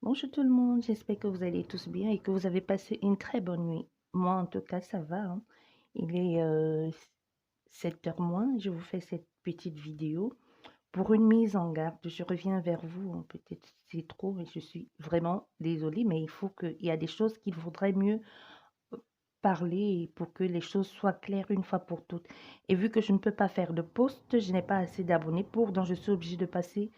Bonjour tout le monde, j'espère que vous allez tous bien et que vous avez passé une très bonne nuit. Moi, en tout cas, ça va, hein. Il est 7 heures moins. Je vous fais cette petite vidéo pour une mise en garde. Je reviens vers vous, hein. Peut-être c'est trop et je suis vraiment désolée, mais il y a des choses qu'il vaudrait mieux parler pour que les choses soient claires une fois pour toutes. Et vu que je ne peux pas faire de post, je n'ai pas assez d'abonnés donc je suis obligée de passer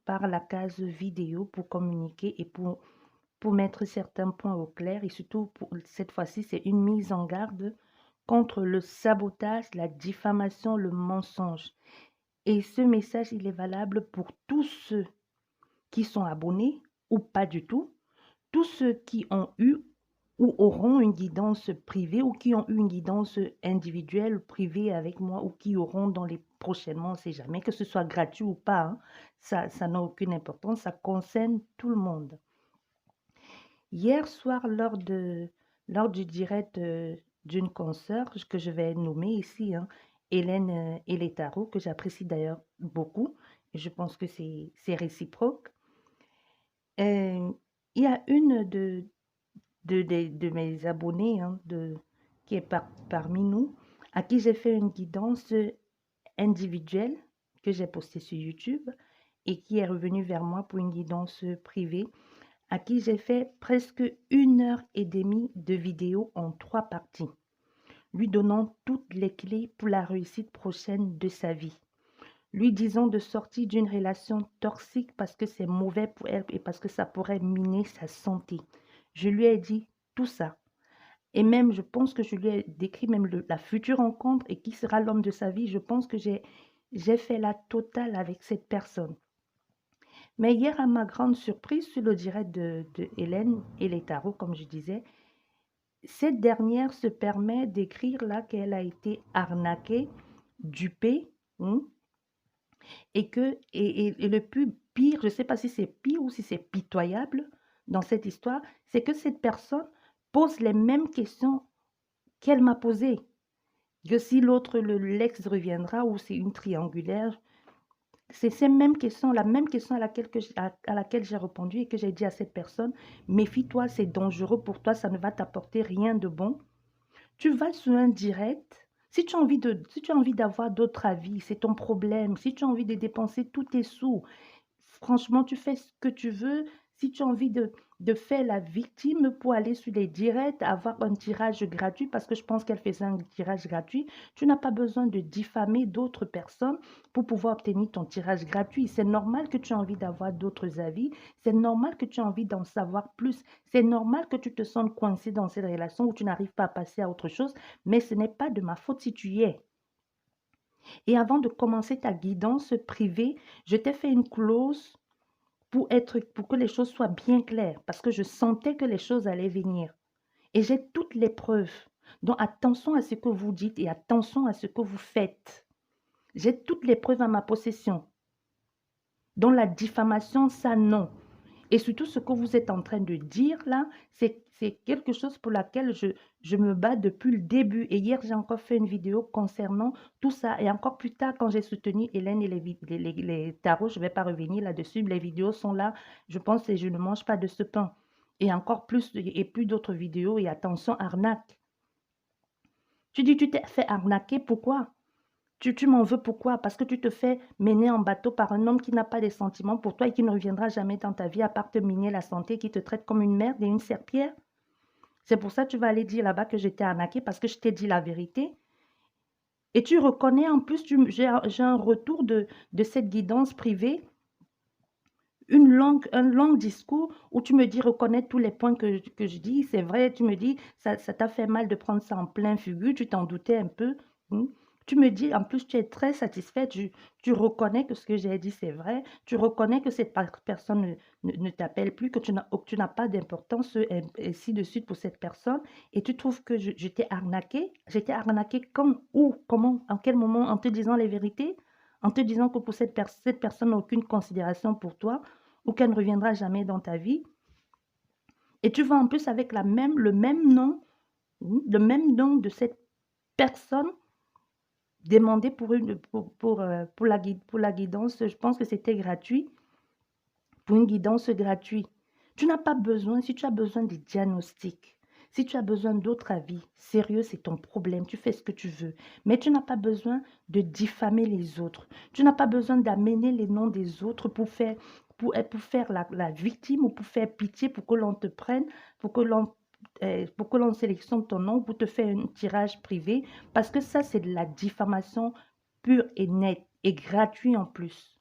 par la case vidéo pour communiquer et pour mettre certains points au clair et surtout pour cette fois-ci, c'est une mise en garde contre le sabotage, la diffamation, le mensonge. Et ce message, il est valable pour tous ceux qui sont abonnés ou pas du tout, tous ceux qui ont eu ou auront une guidance privée ou qui ont eu une guidance individuelle, privée avec moi ou qui auront dans les prochainement, on ne sait jamais, que ce soit gratuit ou pas, hein, ça n'a aucune importance, ça concerne tout le monde. Hier soir, lors du direct d'une consoeur que je vais nommer ici, hein, Hélène Elétaro, que j'apprécie d'ailleurs beaucoup, et je pense que c'est réciproque, il y a une de mes abonnés hein, qui est parmi nous, à qui j'ai fait une guidance individuelle que j'ai postée sur YouTube et qui est revenue vers moi pour une guidance privée à qui j'ai fait presque 1 heure et demie de vidéo en 3 parties, lui donnant toutes les clés pour la réussite prochaine de sa vie, lui disant de sortir d'une relation toxique parce que c'est mauvais pour elle et parce que ça pourrait miner sa santé. Je lui ai dit tout ça. Et même, je pense que je lui ai décrit même la future rencontre et qui sera l'homme de sa vie. Je pense que j'ai fait la totale avec cette personne. Mais hier, à ma grande surprise, sur le direct de Hélène et les tarots, comme je disais, cette dernière se permet d'écrire là qu'elle a été arnaquée, dupée, hein, et le plus pire, je ne sais pas si c'est pire ou si c'est pitoyable dans cette histoire, c'est que cette personne pose les mêmes questions qu'elle m'a posées. Que si l'autre, l'ex reviendra ou c'est une triangulaire, c'est ces mêmes questions, la même question à laquelle j'ai répondu et que j'ai dit à cette personne, méfie-toi, c'est dangereux pour toi, ça ne va t'apporter rien de bon. Tu vas sur un direct. Si tu as envie d'avoir d'autres avis, c'est ton problème. Si tu as envie de dépenser tous tes sous, franchement, tu fais ce que tu veux. Si tu as envie de faire la victime pour aller sur les directs, avoir un tirage gratuit, parce que je pense qu'elle faisait un tirage gratuit, tu n'as pas besoin de diffamer d'autres personnes pour pouvoir obtenir ton tirage gratuit. C'est normal que tu aies envie d'avoir d'autres avis. C'est normal que tu aies envie d'en savoir plus. C'est normal que tu te sentes coincé dans cette relation où tu n'arrives pas à passer à autre chose, mais ce n'est pas de ma faute si tu y es. Et avant de commencer ta guidance privée, je t'ai fait une clause pour que les choses soient bien claires, parce que je sentais que les choses allaient venir. Et j'ai toutes les preuves. Donc attention à ce que vous dites et attention à ce que vous faites. J'ai toutes les preuves à ma possession. Donc la diffamation, ça non. Et surtout, ce que vous êtes en train de dire là, c'est quelque chose pour laquelle je me bats depuis le début. Et hier, j'ai encore fait une vidéo concernant tout ça. Et encore plus tard, quand j'ai soutenu Hélène et les tarots, je ne vais pas revenir là-dessus. Les vidéos sont là. Je pense que je ne mange pas de ce pain. Et encore plus, et plus d'autres vidéos. Et attention, arnaque. Tu dis, tu t'es fait arnaquer, pourquoi? Tu m'en veux pourquoi? Parce que tu te fais mener en bateau par un homme qui n'a pas de sentiments pour toi et qui ne reviendra jamais dans ta vie à part te miner la santé, qui te traite comme une merde et une serpillère. C'est pour ça que tu vas aller dire là-bas que j'étais arnaquée parce que je t'ai dit la vérité. Et tu reconnais en plus, j'ai un retour de cette guidance privée, un long discours où tu me dis reconnaître tous les points que je dis. C'est vrai, tu me dis, ça t'a fait mal de prendre ça en plein figure, tu t'en doutais un peu. Hmm. Tu me dis, en plus, tu es très satisfaite, tu reconnais que ce que j'ai dit, c'est vrai, tu reconnais que cette personne ne t'appelle plus, que tu n'as pas d'importance, et ainsi de suite pour cette personne, et tu trouves que je t'ai arnaqué. J'étais arnaquée quand, où, comment, en quel moment, en te disant les vérités, en te disant que pour cette personne n'a aucune considération pour toi, ou qu'elle ne reviendra jamais dans ta vie. Et tu vas en plus avec le même nom de cette personne demander pour la guidance. Je pense que c'était gratuit, pour une guidance gratuite. Tu n'as pas besoin, si tu as besoin des diagnostics, si tu as besoin d'autres avis, sérieux, c'est ton problème, tu fais ce que tu veux. Mais tu n'as pas besoin de diffamer les autres. Tu n'as pas besoin d'amener les noms des autres pour faire la victime ou pour faire pitié, pour que l'on te prenne, pour que l'on sélectionne ton nom, pour te faire un tirage privé. Parce que ça, c'est de la diffamation pure et nette et gratuite en plus.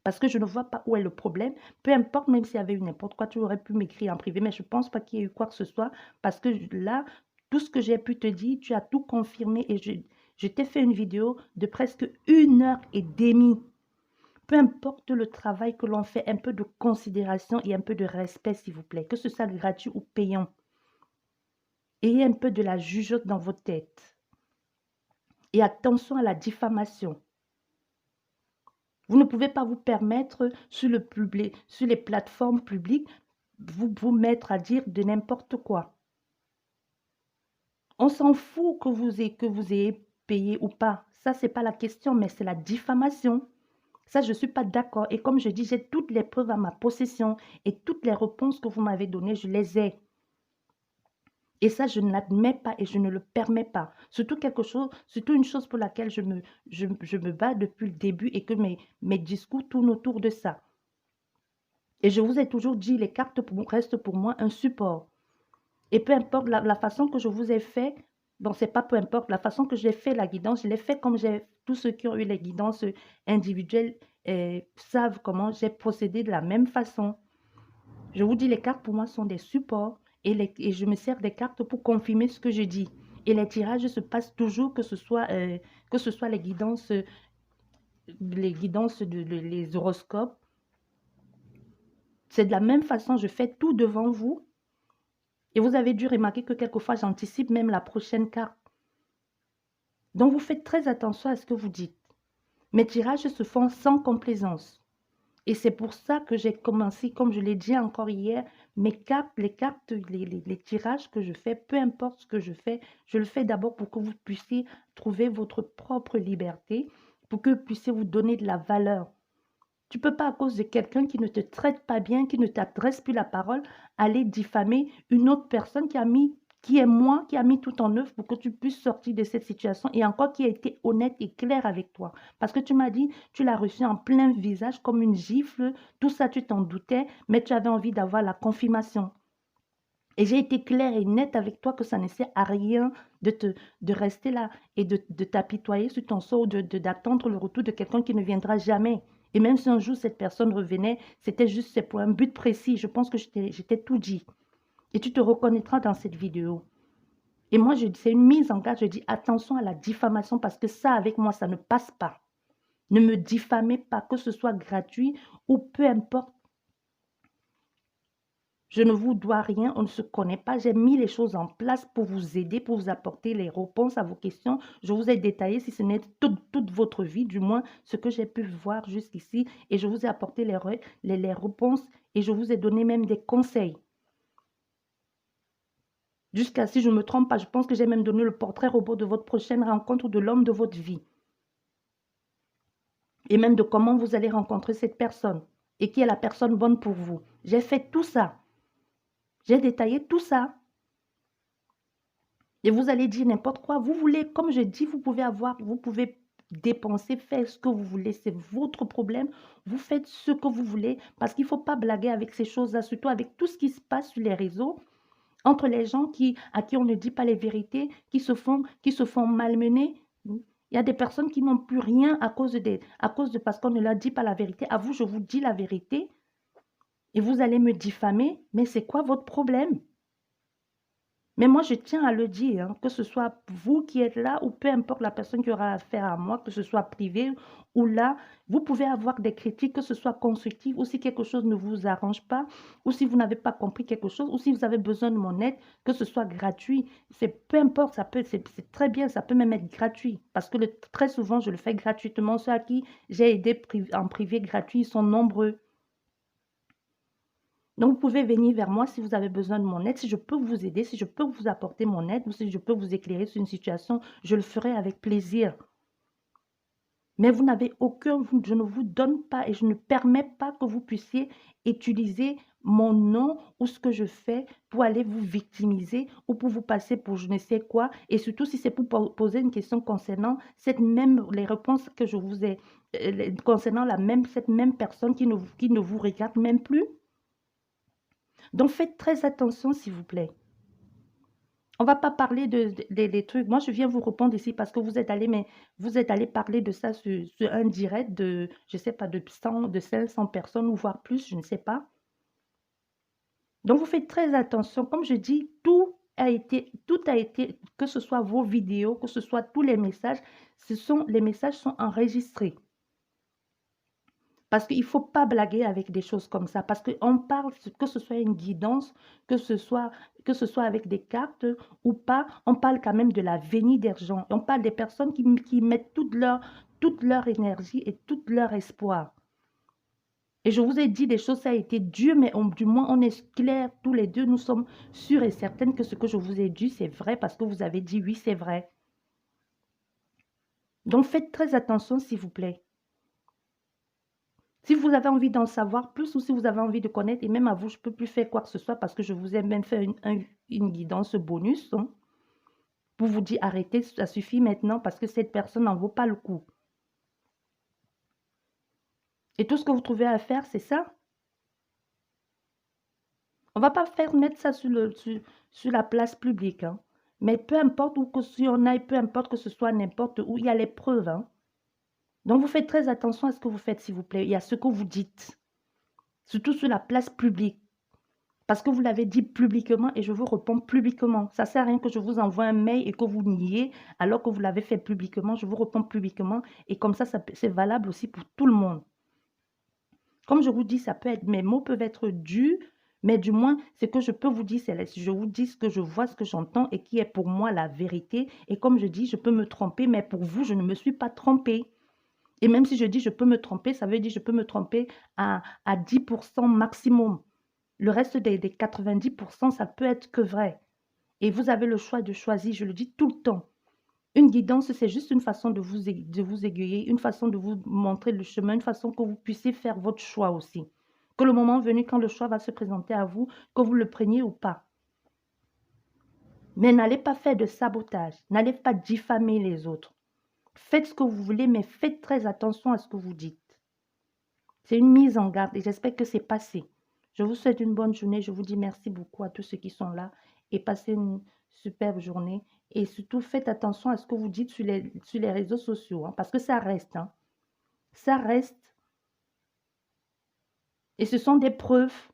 Parce que je ne vois pas où est le problème. Peu importe, même s'il y avait eu n'importe quoi, tu aurais pu m'écrire en privé, mais je ne pense pas qu'il y ait eu quoi que ce soit. Parce que là, tout ce que j'ai pu te dire, tu as tout confirmé et je t'ai fait une vidéo de presque 1 heure et demie. Peu importe le travail que l'on fait, un peu de considération et un peu de respect, s'il vous plaît, que ce soit gratuit ou payant. Ayez un peu de la jugeote dans vos têtes. Et attention à la diffamation. Vous ne pouvez pas vous permettre sur les plateformes publiques, vous mettre à dire de n'importe quoi. On s'en fout que vous ayez payé ou pas. Ça, ce n'est pas la question, mais c'est la diffamation. Ça, je ne suis pas d'accord. Et comme je dis, j'ai toutes les preuves à ma possession et toutes les réponses que vous m'avez données, je les ai. Et ça, je ne l'admets pas et je ne le permets pas. Surtout une chose pour laquelle je me bats depuis le début et que mes discours tournent autour de ça. Et je vous ai toujours dit, les cartes restent pour moi un support. Et peu importe la façon que je vous ai fait, bon, c'est pas peu importe, la façon que j'ai fait la guidance, je l'ai fait comme tous ceux qui ont eu les guidances individuelles savent comment j'ai procédé de la même façon. Je vous dis, les cartes pour moi sont des supports et je me sers des cartes pour confirmer ce que je dis. Et les tirages se passent toujours, que ce soit les guidances, les horoscopes. C'est de la même façon, je fais tout devant vous. Et vous avez dû remarquer que quelquefois, j'anticipe même la prochaine carte. Donc, vous faites très attention à ce que vous dites. Mes tirages se font sans complaisance. Et c'est pour ça que j'ai commencé, comme je l'ai dit encore hier, les tirages que je fais, peu importe ce que je fais, je le fais d'abord pour que vous puissiez trouver votre propre liberté, pour que vous puissiez vous donner de la valeur. Tu ne peux pas, à cause de quelqu'un qui ne te traite pas bien, qui ne t'adresse plus la parole, aller diffamer une autre personne qui est moi, qui a mis tout en œuvre pour que tu puisses sortir de cette situation et encore qui a été honnête et clair avec toi. Parce que tu m'as dit, tu l'as reçu en plein visage comme une gifle, tout ça tu t'en doutais, mais tu avais envie d'avoir la confirmation. Et j'ai été claire et nette avec toi que ça ne sert à rien de rester là et de t'apitoyer sur ton sort, d'attendre le retour de quelqu'un qui ne viendra jamais. Et même si un jour cette personne revenait, c'était juste pour un but précis. Je pense que j'étais tout dit. Et tu te reconnaîtras dans cette vidéo. Et moi, c'est une mise en garde. Je dis attention à la diffamation parce que ça, avec moi, ça ne passe pas. Ne me diffamez pas, que ce soit gratuit ou peu importe. Je ne vous dois rien, on ne se connaît pas. J'ai mis les choses en place pour vous aider, pour vous apporter les réponses à vos questions. Je vous ai détaillé, si ce n'est toute votre vie, du moins ce que j'ai pu voir jusqu'ici. Et je vous ai apporté les réponses et je vous ai donné même des conseils. Jusqu'à, si je ne me trompe pas, je pense que j'ai même donné le portrait robot de votre prochaine rencontre ou de l'homme de votre vie. Et même de comment vous allez rencontrer cette personne et qui est la personne bonne pour vous. J'ai fait tout ça. J'ai détaillé tout ça. Et vous allez dire n'importe quoi. Vous voulez, comme je dis, vous pouvez dépenser, faire ce que vous voulez. C'est votre problème. Vous faites ce que vous voulez parce qu'il ne faut pas blaguer avec ces choses-là, surtout avec tout ce qui se passe sur les réseaux, entre les gens à qui on ne dit pas les vérités, qui se font malmener. Il y a des personnes qui n'ont plus rien à cause de parce qu'on ne leur dit pas la vérité. À vous, je vous dis la vérité et vous allez me diffamer. Mais c'est quoi votre problème? Mais moi, je tiens à le dire, hein, que ce soit vous qui êtes là ou peu importe la personne qui aura affaire à moi, que ce soit privé ou là, vous pouvez avoir des critiques, que ce soit constructif ou si quelque chose ne vous arrange pas, ou si vous n'avez pas compris quelque chose, ou si vous avez besoin de mon aide, que ce soit gratuit. Peu importe, c'est très bien, ça peut même être gratuit. Parce que très souvent, je le fais gratuitement. Ceux à qui j'ai aidé en privé gratuit, ils sont nombreux. Donc, vous pouvez venir vers moi si vous avez besoin de mon aide, si je peux vous aider, si je peux vous apporter mon aide ou si je peux vous éclairer sur une situation, je le ferai avec plaisir. Mais vous n'avez aucun, je ne vous donne pas et je ne permets pas que vous puissiez utiliser mon nom ou ce que je fais pour aller vous victimiser ou pour vous passer pour je ne sais quoi. Et surtout si c'est pour poser une question concernant les réponses que je vous ai, concernant cette même personne qui ne vous regarde même plus. Donc faites très attention s'il vous plaît. On va pas parler des trucs. Moi, je viens vous répondre ici parce que vous êtes allé parler de ça sur un direct de, je sais pas, de 100, de 500 personnes ou voire plus, je ne sais pas. Donc, vous faites très attention. Comme je dis, tout a été, que ce soit vos vidéos, que ce soit tous les messages, les messages sont enregistrés. Parce qu'il ne faut pas blaguer avec des choses comme ça. Parce qu'on parle, que ce soit une guidance, que ce soit avec des cartes ou pas, on parle quand même de la venue d'argent. On parle des personnes qui mettent toute leur énergie et tout leur espoir. Et je vous ai dit des choses, ça a été dur, mais du moins on est clairs tous les deux. Nous sommes sûrs et certaines que ce que je vous ai dit, c'est vrai parce que vous avez dit oui, c'est vrai. Donc faites très attention, s'il vous plaît. Si vous avez envie d'en savoir plus ou si vous avez envie de connaître, et même à vous, je ne peux plus faire quoi que ce soit parce que je vous ai même fait une guidance bonus hein, pour vous dire arrêtez, ça suffit maintenant parce que cette personne n'en vaut pas le coup. Et tout ce que vous trouvez à faire, c'est ça. On ne va pas mettre ça sur la place publique. Hein. Mais peu importe où que si on aille, peu importe que ce soit n'importe où, il y a les preuves. Hein. Donc vous faites très attention à ce que vous faites, s'il vous plaît, et à ce que vous dites. Surtout sur la place publique. Parce que vous l'avez dit publiquement et je vous réponds publiquement. Ça ne sert à rien que je vous envoie un mail et que vous niez alors que vous l'avez fait publiquement. Je vous réponds publiquement et comme ça c'est valable aussi pour tout le monde. Comme je vous dis, mes mots peuvent être durs, mais du moins, ce que je peux vous dire, je vous dis ce que je vois, ce que j'entends et qui est pour moi la vérité. Et comme je dis, je peux me tromper, mais pour vous, je ne me suis pas trompée. Et même si je dis je peux me tromper, ça veut dire je peux me tromper à 10% maximum. Le reste des 90%, ça peut être que vrai. Et vous avez le choix de choisir, je le dis tout le temps. Une guidance, c'est juste une façon de vous aiguiller, une façon de vous montrer le chemin, une façon que vous puissiez faire votre choix aussi. Que le moment venu, quand le choix va se présenter à vous, que vous le preniez ou pas. Mais n'allez pas faire de sabotage, n'allez pas diffamer les autres. Faites ce que vous voulez, mais faites très attention à ce que vous dites. C'est une mise en garde et j'espère que c'est passé. Je vous souhaite une bonne journée. Je vous dis merci beaucoup à tous ceux qui sont là et passez une superbe journée. Et surtout, faites attention à ce que vous dites sur les réseaux sociaux hein, parce que ça reste. Hein. Ça reste. Et ce sont des preuves.